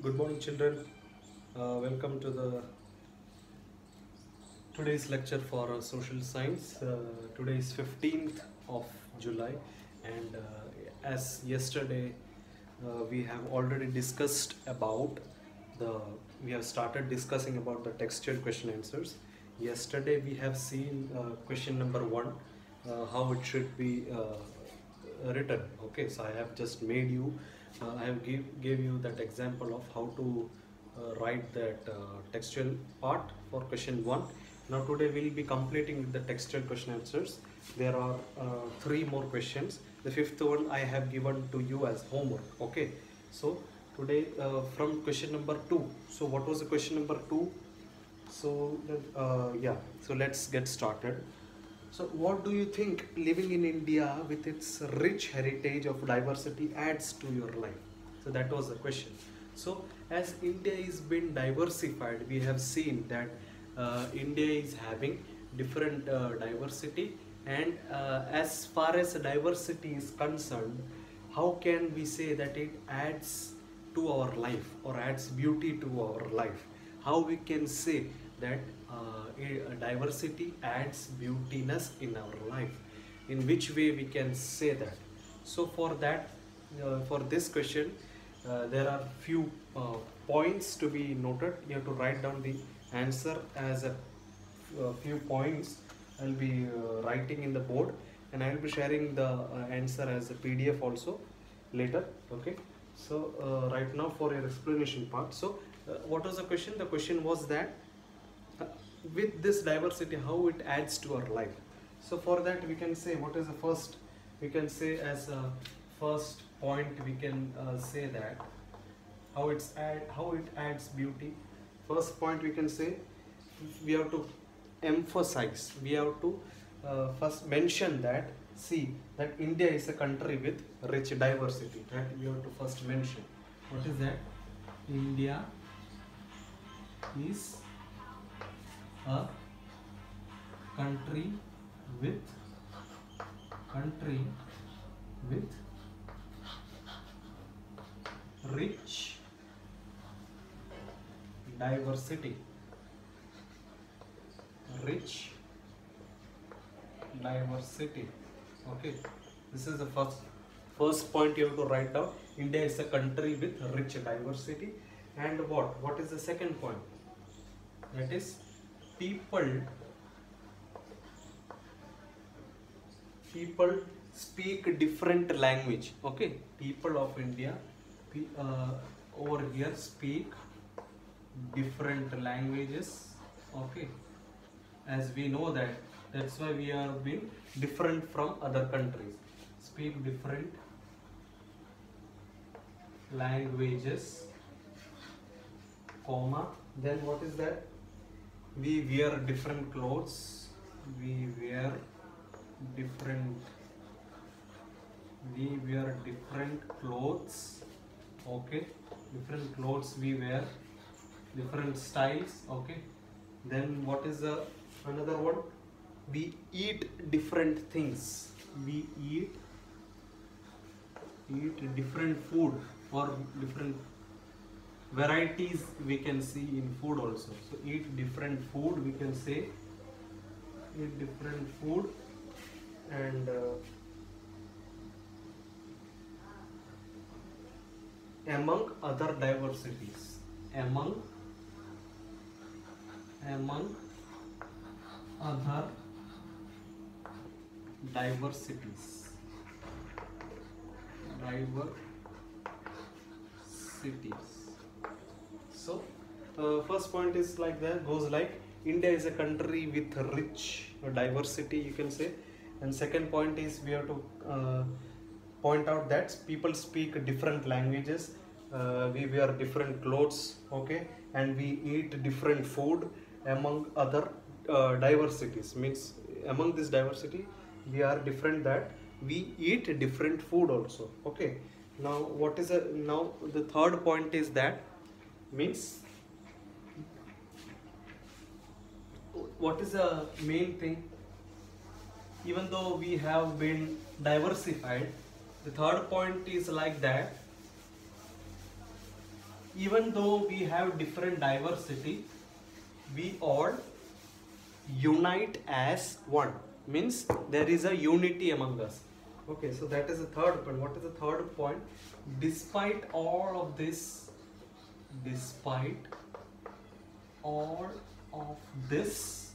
Good morning, children. Welcome to the today's lecture for social science. Today is 15th of July, and as yesterday we have already discussed about the we have started discussing about the textual question answers. Yesterday we have seen question number one, how it should be written. Okay, so I have just made you I have gave you that example of how to write that textual part for question 1. Now today we will be completing with the textual question answers. There are 3 more questions. The 5th one I have given to you as homework. Okay, so today from question number 2. So what was the question number 2? So yeah, so let's get started. So what do you think living in India with its rich heritage of diversity adds to your life? So that was the question. So as India is been diversified, we have seen that India is having different diversity, and as far as diversity is concerned, how can we say that it adds to our life or adds beauty to our life? How we can say that diversity adds beautiness in our life? In which way we can say that? So for that, for this question, there are few points to be noted. You have to write down the answer as a few points. I'll be writing in the board, and I'll be sharing the answer as a PDF also later. Okay, so right now for your explanation part. So what was the question? The question was that with this diversity, how it adds to our life. So for that we can say, what is the first, we can say as a first point, we can say that how it adds beauty. First point we can say, we have to emphasize, we have to first mention that, see that India is a country with rich diversity. That we have to first mention. What is that? India is a country with rich diversity. Okay, this is the first point you have to write down. India is a country with rich diversity. And what is the second point? That is, people speak different language. Okay, people of India over here speak different languages. Okay, as we know that, that's why we are being different from other countries. Speak different languages, comma, then what is that? We wear different clothes. We wear different clothes. Okay, different clothes we wear, different styles. Okay, then what is the another one? We eat different things. We eat different food, or different varieties we can see in food also. So eat different food, we can say eat different food. And among other diversities, among other diversities. So first point is like that, goes like, India is a country with rich diversity, you can say. And second point is, we have to point out that people speak different languages, we wear different clothes. Okay, and we eat different food. Among other diversities means, among this diversity we are different, that we eat different food also. Okay, now what is now the third point is that, means what is the main thing? Even though we have been diversified, the third point is like that, even though we have different diversity, we all unite as one. Means there is a unity among us. Okay, so that is the third point. What is the third point? Despite all of this, despite all of this,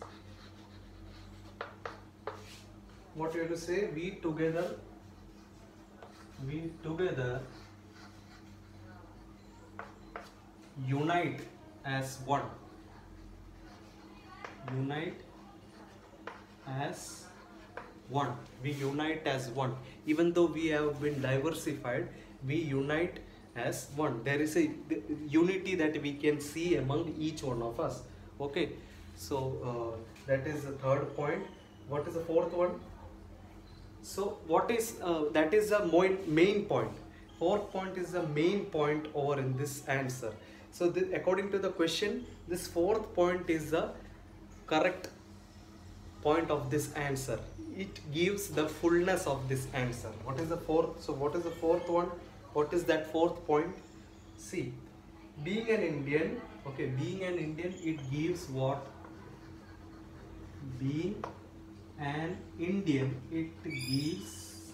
what you have to say? We together unite as one. Unite as one. We unite as one. Even though we have been diversified, we unite as one. There is a unity that we can see among each one of us. Okay, so that is the third point. What is the fourth one? So what is that is the main point. Fourth point is the main point over in this answer. So according to the question, this fourth point is the correct point of this answer. It gives the fullness of this answer. What is the fourth? So what is the fourth one? What is that fourth point? See, being an Indian, okay, being an Indian, it gives what? Being an Indian, it gives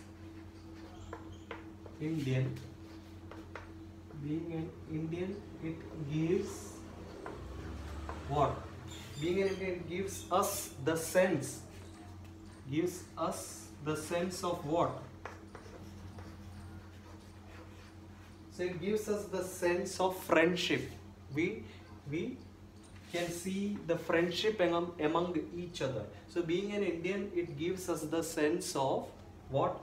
Indian. Being an Indian, it gives what? Being an Indian gives us the sense. Gives us the sense of what? So it gives us the sense of friendship. We can see the friendship among each other. So being an Indian, it gives us the sense of what?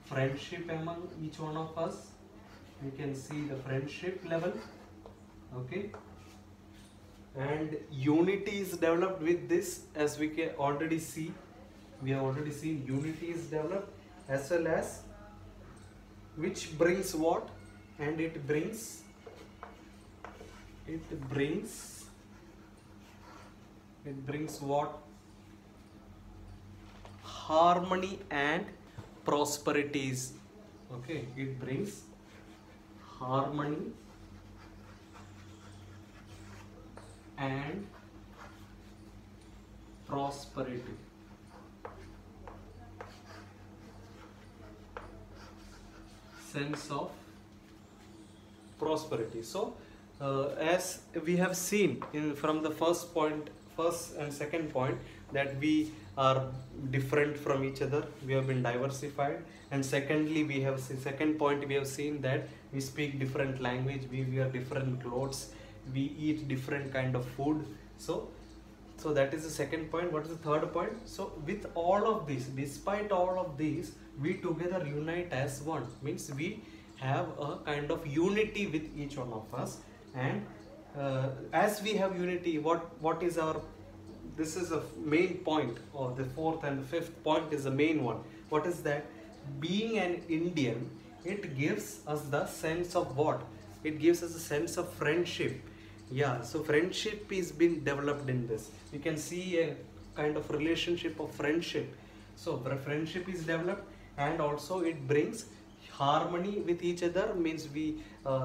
Friendship among each one of us. We can see the friendship level. Okay. And unity is developed with this, as we can already see. We have already seen unity is developed, as well as which brings what? And it brings what? Harmony and prosperities. Okay, it brings harmony and prosperity. Sense of prosperity. So as we have seen from the first and second point, that we are different from each other, we have been diversified, and secondly we have second point, we have seen that we speak different language, we wear different clothes, we eat different kind of food. So that is the second point. What is the third point? So with all of this, despite all of these, we together unite as one. Means we have a kind of unity with each one of us. And as we have unity, what is our, this is a main point, or the fourth and fifth point is the main one. What is that? Being an Indian, it gives us the sense of what? It gives us a sense of friendship. Yeah, so friendship is being developed in this. You can see a kind of relationship of friendship. So friendship is developed, and also it brings harmony with each other, means we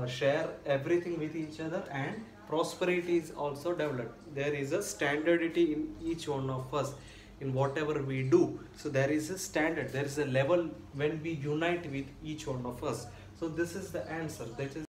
share everything with each other, and prosperity is also developed. There is a standardity in each one of us in whatever we do. So there is a standard, there is a level when we unite with each one of us. So this is the answer. That is